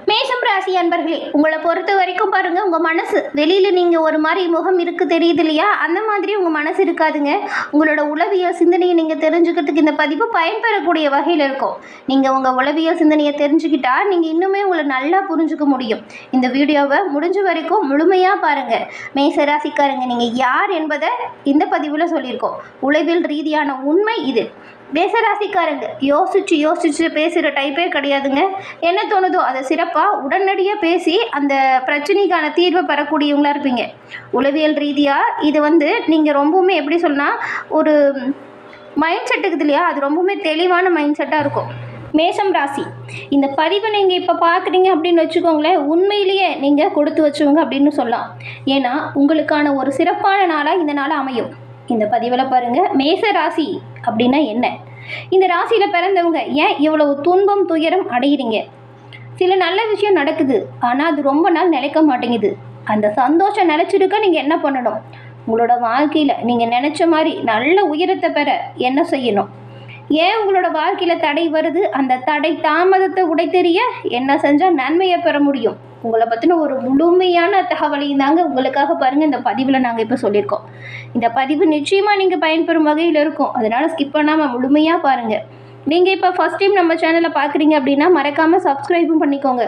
மேஷம் ராசி அன்பர்களே, உங்களை பொறுத்த வரைக்கும் பாருங்கள், உங்கள் மனசு வெளியில் நீங்கள் ஒரு மாதிரி முகம் இருக்குது தெரியுது இல்லையா, அந்த மாதிரி உங்கள் மனசு இருக்காதுங்க. உங்களோட உளவியல் சிந்தனையை நீங்கள் தெரிஞ்சுக்கிறதுக்கு இந்த பதிவு பயன்பெறக்கூடிய வகையில் இருக்கும். நீங்கள் உங்கள் உளவியல் சிந்தனையை தெரிஞ்சுக்கிட்டா நீங்கள் இன்னுமே உங்களை நல்லா புரிஞ்சுக்க முடியும். இந்த வீடியோவை முடிஞ்ச வரைக்கும் முழுமையாக பாருங்கள். மேஷ ராசிக்காரங்க, நீங்கள் யார் என்பதை இந்த பதிவில் சொல்லியிருக்கோம். உளவியல் ரீதியான உண்மை இது. மேஷராசிக்காரங்க யோசிச்சு பேசுகிற டைப்பே கிடையாதுங்க. என்ன தோணுதோ அதை சிறப்பாக உடனடியாக பேசி அந்த பிரச்சனைக்கான தீர்வை பெறக்கூடியவங்களா இருப்பீங்க. உளவியல் ரீதியாக இது நீங்கள் ரொம்பவுமே எப்படி சொன்னால், ஒரு மைண்ட் செட் இருக்குது இல்லையா, அது ரொம்பவுமே தெளிவான மைண்ட் செட்டாக இருக்கும். மேஷம் ராசி, இந்த பதிவை நீங்கள் இப்போ பார்க்குறீங்க அப்படின்னு வச்சுக்கோங்களேன், உண்மையிலேயே நீங்கள் கொடுத்து வச்சுவங்க அப்படின்னு சொல்லலாம். ஏன்னா உங்களுக்கான ஒரு சிறப்பான நாளாக இந்த நாள் அமையும். இந்த பதிவில் பாருங்கள், மேஷ ராசி அப்படின்னா என்ன, இந்த ராசியில் பிறந்தவங்க ஏன் இவ்வளவு துன்பம் துயரம் அடைகிறீங்க. சில நல்ல விஷயம் நடக்குது, ஆனால் அது ரொம்ப நாள் நிலைக்க மாட்டேங்குது. அந்த சந்தோஷம் நிலச்சிருக்க நீங்கள் என்ன பண்ணணும், உங்களோட வாழ்க்கையில் நீங்கள் நினச்ச மாதிரி நல்ல உயரத்தை பெற என்ன செய்யணும், ஏன் உங்களோட வாழ்க்கையில் தடை வருது, அந்த தடை தாமதத்தை உடைத்தெறிய என்ன செஞ்சால் நன்மையை பெற முடியும். உங்களை பற்றின ஒரு முழுமையான தகவலையும் தாங்க உங்களுக்காக பாருங்கள் இந்த பதிவில் நாங்கள் இப்போ சொல்லியிருக்கோம். இந்த பதிவு நிச்சயமாக நீங்கள் பயன்பெறும் வகையில் இருக்கும். அதனால் ஸ்கிப் பண்ணாமல் முழுமையாக பாருங்கள். நீங்கள் இப்போ ஃபஸ்ட் டைம் நம்ம சேனலை பார்க்குறீங்க அப்படின்னா மறக்காமல் சப்ஸ்கிரைபும் பண்ணிக்கோங்க.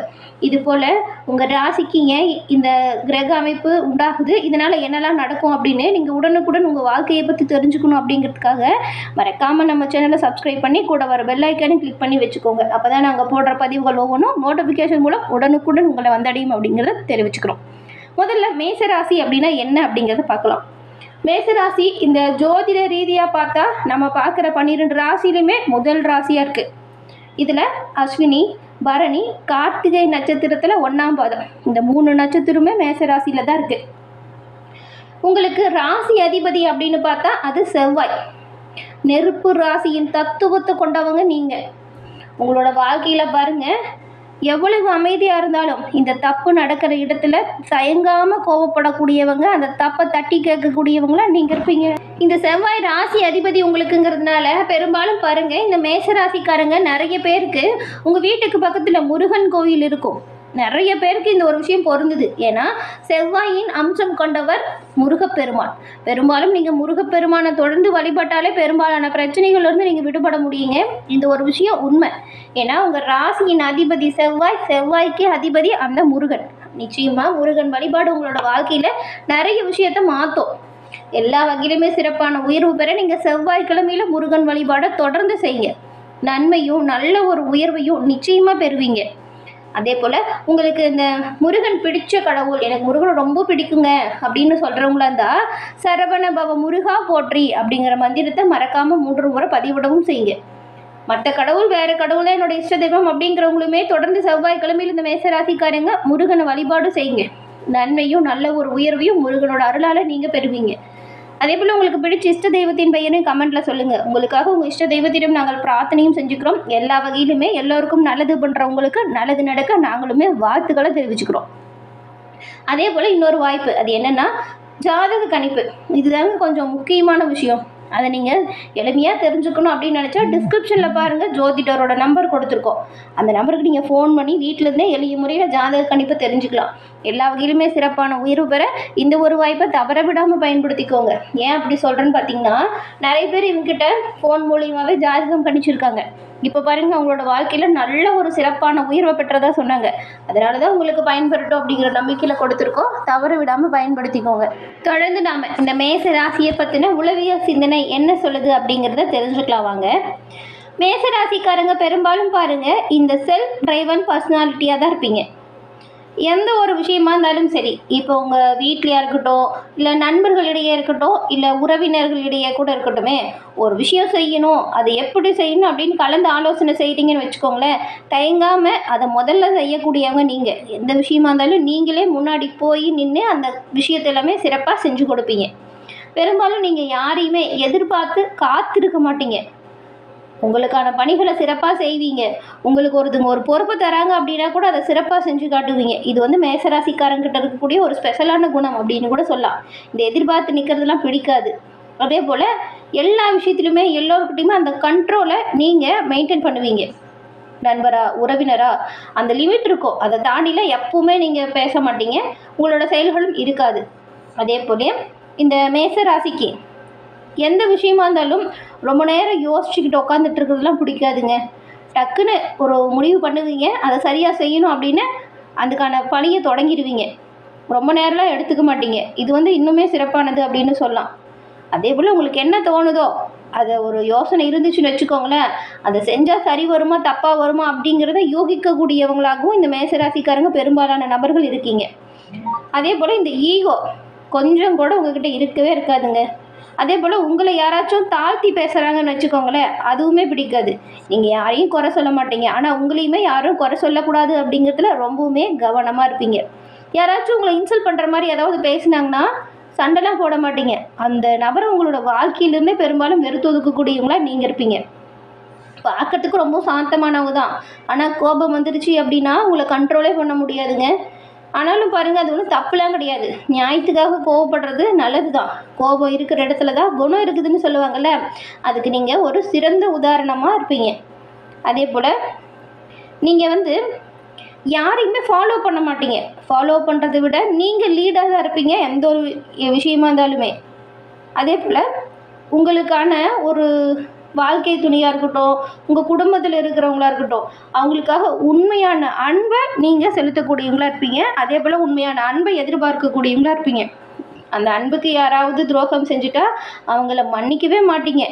இது போல் உங்கள் ராசிக்கு ஏன் இந்த கிரக அமைப்பு உண்டாகுது, இதனால் என்னெல்லாம் நடக்கும் அப்படின்னு நீங்கள் உடனுக்குடன் உங்கள் வாழ்க்கையை பற்றி தெரிஞ்சுக்கணும் அப்படிங்கிறதுக்காக மறக்காமல் நம்ம சேனலை சப்ஸ்கிரைப் பண்ணி கூட வர பெல் ஐக்கானை கிளிக் பண்ணி வச்சுக்கோங்க. அப்போ தான் நாங்கள் போடுற பதிவுகள் ஒவ்வொன்றும் நோட்டிஃபிகேஷன் மூலம் உடனுக்குடன் உங்களை வந்தடையும் அப்படிங்கிறத தெரிவிச்சுக்கிறோம். முதல்ல மேஷ ராசி அப்படின்னா என்ன அப்படிங்கிறத பார்க்கலாம். மேஷராசி இந்த ஜோதிட ரீதியாக பார்த்தா நம்ம பார்க்குற 12 ராசியிலுமே முதல் ராசியாக இருக்குது. இதில் அஸ்வினி, பரணி, கார்த்திகை நட்சத்திரத்தில் 1ஆம் பாதம், இந்த 3 நட்சத்திரமே மேஷராசியில் தான் இருக்குது. உங்களுக்கு ராசி அதிபதி அப்படின்னு பார்த்தா அது செவ்வாய். நெருப்பு ராசியின் தத்துவத்தை கொண்டவங்க நீங்கள். உங்களோட வாழ்க்கையில் பாருங்கள், எவ்வளவு அமைதியாக இருந்தாலும் இந்த தப்பு நடக்கிற இடத்துல தயங்காமல் கோவப்படக்கூடியவங்க, அந்த தப்பை தட்டி கேட்கக்கூடியவங்களாம் நீங்கள் இருப்பீங்க. இந்த செவ்வாய் ராசி அதிபதி உங்களுக்குங்கிறதுனால பெரும்பாலும் பாருங்கள், இந்த மேஷ ராசிக்காரங்க நிறைய பேருக்கு உங்கள் வீட்டுக்கு பக்கத்தில் முருகன் கோவில் இருக்கும். நிறைய பேருக்கு இந்த ஒரு விஷயம் பொருந்துது. ஏன்னா செவ்வாயின் அம்சம் கொண்டவர் முருகப்பெருமான். பெரும்பாலும் நீங்கள் முருகப்பெருமானை தொடர்ந்து வழிபட்டாலே பெரும்பாலான பிரச்சனைகள்லேருந்து நீங்கள் விடுபட முடியுங்க. இந்த ஒரு விஷயம் உண்மை. ஏன்னா உங்கள் ராசியின் அதிபதி செவ்வாய், செவ்வாய்க்கு அதிபதி அந்த முருகன். நிச்சயமாக முருகன் வழிபாடு உங்களோட வாழ்க்கையில் நிறைய விஷயத்தை மாற்றும். எல்லா வகையிலுமே சிறப்பான உயர்வு பெற நீங்கள் செவ்வாய்க்கிழமையில் முருகன் வழிபாடை தொடர்ந்து செய்யுங்க. நன்மையும் நல்ல ஒரு உயர்வையும் நிச்சயமாக பெறுவீங்க. அதே போல் உங்களுக்கு இந்த முருகன் பிடிச்ச கடவுள், எனக்கு முருகனை ரொம்ப பிடிக்குங்க அப்படின்னு சொல்கிறவங்களா இருந்தால் சரவண பவ முருகா போற்றி அப்படிங்கிற மந்திரத்தை மறக்காமல் 3 முறை பதிவிடவும் செய்யுங்க. மற்ற கடவுள் வேறு கடவுள் தான் என்னோட இஷ்ட தெய்வம் அப்படிங்கிறவங்களுமே தொடர்ந்து செவ்வாய்க்கிழமையில் இந்த மேஷராசிக்காரங்க முருகனை வழிபாடு செய்யுங்க. நன்மையும் நல்ல ஒரு உயர்வையும் முருகனோட அருளால் நீங்கள் பெறுவீங்க. அதே போல் உங்களுக்கு பிடிச்ச இஷ்ட தெய்வத்தின் பெயரையும் கமெண்ட்டில் சொல்லுங்கள். உங்களுக்காக உங்கள் இஷ்ட தெய்வத்திடம் நாங்கள் பிரார்த்தனையும் செஞ்சுக்கிறோம். எல்லா வகையிலுமே எல்லோருக்கும் நல்லது பண்ணுறவங்களுக்கு நல்லது நடக்க நாங்களுமே வாழ்த்துக்களை தெரிவிச்சுக்கிறோம். அதே போல் இன்னொரு வாய்ப்பு, அது என்னென்னா ஜாதக கணிப்பு. இதுதாங்க கொஞ்சம் முக்கியமான விஷயம். அதை நீங்கள் எளிமையாக தெரிஞ்சுக்கணும் அப்படின்னு நினச்சா டிஸ்கிரிப்ஷனில் பாருங்கள், ஜோதிடரோட நம்பர் கொடுத்துருக்கோம். அந்த நம்பருக்கு நீங்கள் ஃபோன் பண்ணி வீட்டிலேருந்தே எளிய முறையில் ஜாதக கணிப்பை தெரிஞ்சுக்கலாம். எல்லா வகையிலுமே சிறப்பான உயர்வு பெற இந்த ஒரு வாய்ப்பை தவற விடாமல் பயன்படுத்திக்கோங்க. ஏன் அப்படி சொல்கிறேன்னு பார்த்தீங்கன்னா, நிறைய பேர் இவங்ககிட்ட ஃபோன் மூலியமாகவே ஜாதகம் கணிச்சிருக்காங்க. இப்போ பாருங்கள், அவங்களோட வாழ்க்கையில் நல்ல ஒரு சிறப்பான உயர்வை பெற்றதாக சொன்னாங்க. அதனால தான் உங்களுக்கு பயன்படுத்தும் அப்படிங்கிற நம்பிக்கையில் கொடுத்துருக்கோம். தவற விடாமல் பயன்படுத்திக்கோங்க. தொடர்ந்து நாம் இந்த மேஷ ராசியை பற்றின உளவியல் சிந்தனை என்ன சொல்லுது அப்படிங்கிறத தெரிஞ்சுக்கலாம் வாங்க. மேஷ ராசிக்காரங்க பெரும்பாலும் பாருங்கள், இந்த செல்ஃப் டிரைவன் பர்சனாலிட்டியாக தான் இருப்பீங்க. எந்த ஒரு விஷயமா இருந்தாலும் சரி, இப்போ உங்கள் வீட்லையா இருக்கட்டும், இல்லை நண்பர்களிடையே இருக்கட்டும், இல்லை உறவினர்களிடையே கூட இருக்கட்டுமே, ஒரு விஷயம் செய்யணும், அதை எப்படி செய்யணும் அப்படின்னு கலந்து ஆலோசனை செய்கிறீங்கன்னு வச்சுக்கோங்களேன். தயங்காமல் அதை முதல்ல செய்யக்கூடியவங்க நீங்கள். எந்த விஷயமா இருந்தாலும் நீங்களே முன்னாடி போய் நின்று அந்த விஷயத்தை எல்லாமே சிறப்பாக செஞ்சு கொடுப்பீங்க. பெரும்பாலும் நீங்கள் யாரையுமே எதிர்பார்த்து காத்திருக்க மாட்டீங்க. உங்களுக்கான பணிகளை சிறப்பாக செய்வீங்க. உங்களுக்கு ஒரு பொறுப்பு தராங்க அப்படின்னா கூட அதை சிறப்பாக செஞ்சு காட்டுவீங்க. இது மேஷராசிக்காரங்கிட்ட இருக்கக்கூடிய ஒரு ஸ்பெஷலான குணம் அப்படின்னு கூட சொல்லலாம். இந்த எதிர்பார்த்து நிற்கிறதுலாம் பிடிக்காது. அதே போல் எல்லா விஷயத்துலையுமே எல்லோருக்கிட்டையுமே அந்த கண்ட்ரோலை நீங்கள் மெயின்டைன் பண்ணுவீங்க. நண்பரா, உறவினரா, அந்த லிமிட் இருக்கும். அதை தாண்டிலாம் எப்பவுமே நீங்கள் பேச மாட்டீங்க. உங்களோட செயல்களும் இருக்காது. அதே போல இந்த மேச ராசிக்கு எந்த விஷயமா இருந்தாலும் ரொம்ப நேரம் யோசிச்சுக்கிட்டு உட்காந்துட்டு இருக்கிறதுலாம் பிடிக்காதுங்க. டக்குன்னு ஒரு முடிவு பண்ணுவீங்க, அதை சரியாக செய்யணும் அப்படின்னு அதுக்கான பணியை தொடங்கிடுவீங்க. ரொம்ப நேரம்லாம் எடுத்துக்க மாட்டீங்க. இது இன்னுமே சிறப்பானது அப்படின்னு சொல்லலாம். அதே போல் உங்களுக்கு என்ன தோணுதோ அதை ஒரு யோசனை இருந்துச்சுன்னு வச்சுக்கோங்களேன், அதை செஞ்சால் சரி வருமா தப்பாக வருமா அப்படிங்கிறத யோகிக்கக்கூடியவங்களாகவும் இந்த மேசராசிக்காரங்க பெரும்பாலான நபர்கள் இருக்கீங்க. அதே போல் இந்த ஈகோ கொஞ்சம் கூட உங்ககிட்ட இருக்கவே இருக்காதுங்க. அதே போல் உங்களை யாராச்சும் தாழ்த்தி பேசுகிறாங்கன்னு வச்சுக்கோங்களேன், அதுவுமே பிடிக்காது. நீங்கள் யாரையும் குறை சொல்ல மாட்டீங்க, ஆனால் உங்களையுமே யாரும் குறை சொல்லக்கூடாது அப்படிங்கிறதுல ரொம்பவுமே கவனமாக இருப்பீங்க. யாராச்சும் உங்களை இன்சல்ட் பண்ணுற மாதிரி ஏதாவது பேசினாங்கன்னா சண்டைலாம் போட மாட்டீங்க. அந்த நபரை உங்களோட வாழ்க்கையிலேருந்தே பெரும்பாலும் வெறுத்து ஒதுக்கக்கூடியவங்களா நீங்கள் இருப்பீங்க. பார்க்கறதுக்கு ரொம்ப சாந்தமானவங்க தான், ஆனால் கோபம் வந்துருச்சு அப்படின்னா உங்களை கண்ட்ரோலே பண்ண முடியாதுங்க. ஆனாலும் பாருங்கள், அது ஒன்றும் தப்புலாம் கிடையாது. நியாயத்துக்காக கோவப்படுறது நல்லது தான். கோபம் இருக்கிற இடத்துல தான் குணம் இருக்குதுன்னு சொல்லுவாங்கள்ல, அதுக்கு நீங்கள் ஒரு சிறந்த உதாரணமாக இருப்பீங்க. அதே போல் நீங்கள் யாரையுமே ஃபாலோ பண்ண மாட்டீங்க. ஃபாலோ பண்ணுறதை விட நீங்கள் லீடாக தான் இருப்பீங்க எந்த ஒரு விஷயமா இருந்தாலுமே. அதே போல் உங்களுக்கான ஒரு வாழ்க்கை துணையாக இருக்கட்டும், உங்கள் குடும்பத்தில் இருக்கிறவங்களா இருக்கட்டும், அவங்களுக்காக உண்மையான அன்பை நீங்கள் செலுத்தக்கூடியவங்களா இருப்பீங்க. அதே போல் உண்மையான அன்பை எதிர்பார்க்கக்கூடியவங்களா இருப்பீங்க. அந்த அன்புக்கு யாராவது துரோகம் செஞ்சுட்டா அவங்கள மன்னிக்கவே மாட்டீங்க.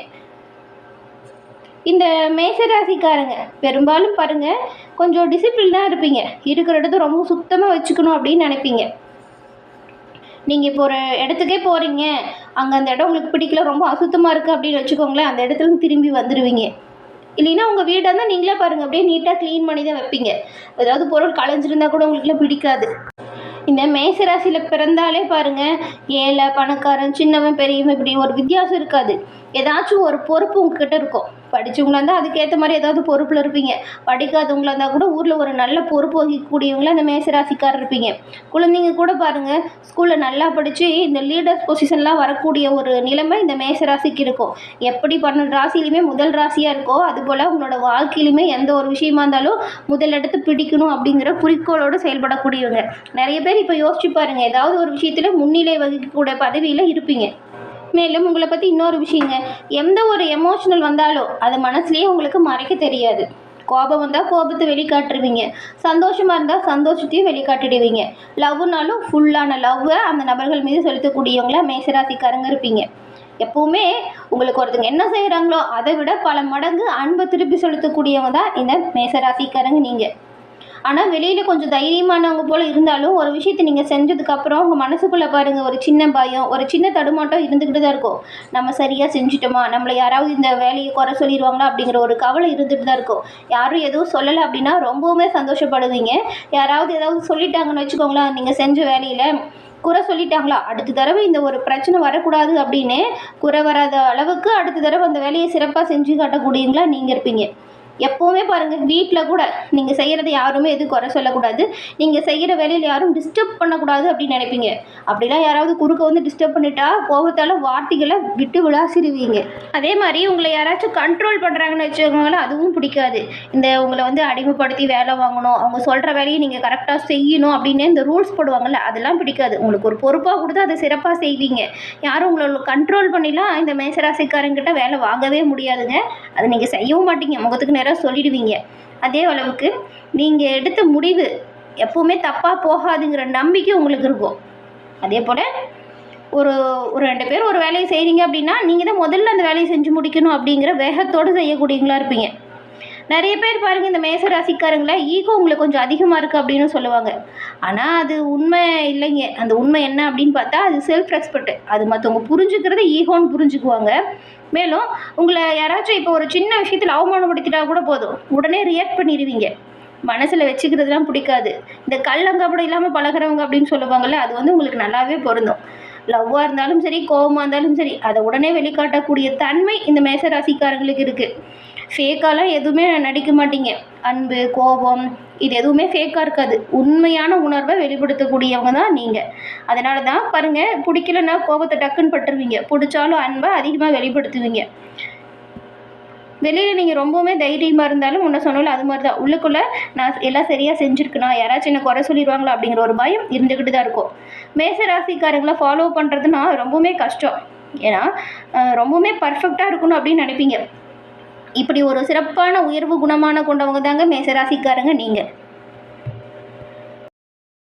இந்த மேசராசிக்காரங்க பெரும்பாலும் பாருங்கள், கொஞ்சம் டிசிப்ளினாக இருப்பீங்க. இருக்கிற இடத்த ரொம்ப சுத்தமாக வச்சுக்கணும் அப்படின்னு நினைப்பீங்க. நீங்கள் இப்போ ஒரு இடத்துக்கே போகிறீங்க, அங்கே அந்த இடம் உங்களுக்கு பிடிக்கல, ரொம்ப அசுத்தமாக இருக்குது அப்படின்னு வச்சுக்கோங்களேன், அந்த இடத்துல திரும்பி வந்துடுவீங்க. இல்லைன்னா உங்கள் வீடாக இருந்தால் நீங்களே பாருங்கள், அப்படியே நீட்டாக க்ளீன் பண்ணி தான் வைப்பீங்க. ஏதாவது பொருள் களைஞ்சிருந்தால் கூட உங்களுக்குலாம் பிடிக்காது. இந்த மேசராசியில் பிறந்தாலே பாருங்கள், ஏழை பணக்காரன் சின்னவன் பெரியவன் இப்படி ஒரு வித்தியாசம் இருக்காது. ஏதாச்சும் ஒரு பொறுப்பு உங்ககிட்ட இருக்கும். படித்தவங்களா இருந்தால் அதுக்கேற்ற மாதிரி ஏதாவது பொறுப்பில் இருப்பீங்க. படிக்காதவங்களா இருந்தால் கூட ஊரில் ஒரு நல்ல பொறுப்பு வகிக்கக்கூடியவங்கள அந்த மேசராசிக்காரர் இருப்பீங்க. குழந்தைங்க கூட பாருங்கள், ஸ்கூலில் நல்லா படித்து இந்த லீடர்ஸ் பொசிஷன்லாம் வரக்கூடிய ஒரு நிலைமை இந்த மேசராசிக்கு இருக்கும். எப்படி 12 ராசிலையுமே முதல் ராசியாக இருக்கோ, அதுபோல் உங்களோட வாழ்க்கையிலுமே எந்த ஒரு விஷயமா இருந்தாலும் முதல் இடத்து பிடிக்கணும் அப்படிங்கிற குறிக்கோளோடு செயல்படக்கூடியவங்க. நிறைய பேர் இப்போ யோசிச்சு பாருங்கள், ஏதாவது ஒரு விஷயத்தில் முன்னிலை வகிக்கக்கூடிய பதவியில் இருப்பீங்க. மேலும் உங்களை பற்றி இன்னொரு விஷயங்க, எந்த ஒரு எமோஷனல் வந்தாலும் அது மனசுலேயே உங்களுக்கு மறைக்க தெரியாது. கோபம் வந்தால் கோபத்தை வெளிக்காட்டுருவீங்க, சந்தோஷமாக இருந்தால் சந்தோஷத்தையும் வெளிக்காட்டிடுவீங்க. லவ்னாலும் ஃபுல்லான லவ்வை அந்த நபர்கள் மீது செலுத்தக்கூடியவங்கள மேசராசிக்காரங்க இருப்பீங்க. எப்போவுமே உங்களுக்கு ஒருத்தங்க என்ன செய்கிறாங்களோ அதை விட பல மடங்கு அன்பை திருப்பி செலுத்தக்கூடியவங்க தான் இந்த மேசராசிக்காரங்க நீங்கள். ஆனால் வெளியில் கொஞ்சம் தைரியமானவங்க போல் இருந்தாலும் ஒரு விஷயத்தை நீங்கள் செஞ்சதுக்கப்புறம் உங்கள் மனசுக்குள்ளே பாருங்கள், ஒரு சின்ன பயம், ஒரு சின்ன தடுமாட்டம் இருந்துக்கிட்டு தான் இருக்கும். நம்ம சரியாக செஞ்சுட்டோமா, நம்மளை யாராவது இந்த வேலையை குறை சொல்லிடுவாங்களா அப்படிங்கிற ஒரு கவலை இருந்துகிட்டு தான் இருக்கும். யாரும் எதுவும் சொல்லலை அப்படின்னா ரொம்பவுமே சந்தோஷப்படுவீங்க. யாராவது ஏதாவது சொல்லிட்டாங்கன்னு வச்சுக்கோங்களேன், நீங்கள் செஞ்ச வேலையில் குறை சொல்லிட்டாங்களா, அடுத்த தடவை இந்த ஒரு பிரச்சனை வரக்கூடாது அப்படின்னு குறை வராத அளவுக்கு அடுத்த தடவை அந்த வேலையை சிறப்பாக செஞ்சு காட்டக்கூடியவங்களா நீங்கள் இருப்பீங்க. எப்போவுமே பாருங்கள், வீட்டில் கூட நீங்கள் செய்கிறத யாருமே எதுவும் குறை சொல்லக்கூடாது, நீங்கள் செய்கிற வேலையில் யாரும் டிஸ்டர்ப் பண்ணக்கூடாது அப்படின்னு நினைப்பீங்க. அப்படிலாம் யாராவது குறுக்க டிஸ்டர்ப் பண்ணிட்டா கோபத்தால் வார்த்தைகளை விட்டு விளாசிடுவீங்க. அதே மாதிரி உங்களை யாராச்சும் கண்ட்ரோல் பண்ணுறாங்கன்னு வச்சுக்கோங்களேன், அதுவும் பிடிக்காது. இந்த உங்களை அடிமைப்படுத்தி வேலை வாங்கணும், அவங்க சொல்கிற வேலையை நீங்கள் கரெக்டாக செய்யணும் அப்படின்னு இந்த ரூல்ஸ் போடுவாங்கள்ல, அதெல்லாம் பிடிக்காது. உங்களுக்கு ஒரு பொறுப்பாக கொடுத்து அதை சிறப்பாக செய்வீங்க. யாரும் உங்களை கண்ட்ரோல் பண்ணிலாம் இந்த மேசராசிக்காரங்கிட்ட வேலை வாங்கவே முடியாதுங்க. அதை நீங்கள் செய்யவும் மாட்டீங்க, முகத்துக்கு நேரம் சொல்லிடுவீங்க. அதே அளவுக்கு நீங்கள் எடுத்த முடிவு எப்பவுமே தப்பாக போகாதுங்கிற நம்பிக்கை உங்களுக்கு இருக்கும். அதே போல் ஒரு 2 பேர் ஒரு வேலையை செய்கிறீங்க அப்படின்னா நீங்கள் தான் முதல்ல அந்த வேலையை செஞ்சு முடிக்கணும் அப்படிங்கிற வேகத்தோடு செய்யக்கூடியவங்களா இருப்பீங்க. நிறைய பேர் பாருங்கள், இந்த மேசராசிக்காரங்கள ஈகோ உங்களுக்கு கொஞ்சம் அதிகமாக இருக்குது அப்படின்னு சொல்லுவாங்க. ஆனால் அது உண்மை இல்லைங்க. அந்த உண்மை என்ன அப்படின்னு பார்த்தா அது செல்ஃப் ரெஸ்பெக்ட். அது மற்றவங்க புரிஞ்சுக்கிறத ஈகோன்னு புரிஞ்சுக்குவாங்க. மேலும் உங்களை யாராச்சும் இப்போ ஒரு சின்ன விஷயத்தில் அவமானப்படுத்திட்டா கூட போதும், உடனே ரியாக்ட் பண்ணிடுவீங்க. மனசில் வச்சுக்கிறதுலாம் பிடிக்காது. இந்த கள்ளங்கபடம் இல்லாமல் பழகிறவங்க அப்படின்னு சொல்லுவாங்கள்ல, அது உங்களுக்கு நல்லாவே பொருந்தும். லவ்வாக இருந்தாலும் சரி, கோபமாக இருந்தாலும் சரி, அதை உடனே வெளிக்காட்டக்கூடிய தன்மை இந்த மேசராசிக்காரங்களுக்கு இருக்குது. ஃபேக்காலாம் எதுவுமே நடிக்க மாட்டீங்க. அன்பு, கோபம் இது எதுவுமே ஃபேக்காக இருக்காது. உண்மையான உணர்வை வெளிப்படுத்தக்கூடியவங்க தான் நீங்கள். அதனால தான் பாருங்கள், பிடிக்கலன்னா கோபத்தை டக்குன்னு பட்டுருவீங்க, பிடிச்சாலும் அன்பை அதிகமாக வெளிப்படுத்துவீங்க. வெளியில் நீங்கள் ரொம்பவுமே தைரியமாக இருந்தாலும் முன்ன சொன்னாலும் அது மாதிரி தான் உள்ளுக்குள்ளே நான் எல்லாம் சரியாக செஞ்சுருக்கணும், யாராச்சும் என்ன குறை சொல்லிடுவாங்களா அப்படிங்கிற ஒரு பயம் இருந்துக்கிட்டு தான் இருக்கும். மேசராசிக்காரங்களை ஃபாலோ பண்ணுறதுனா ரொம்பவுமே கஷ்டம். ஏன்னா ரொம்பவுமே பர்ஃபெக்டாக இருக்கணும் அப்படின்னு நினைப்பீங்க. இப்படி ஒரு சிறப்பான உயர்வு குணமான கொண்டவங்க தாங்க மேசராசிக்காரங்க நீங்கள்.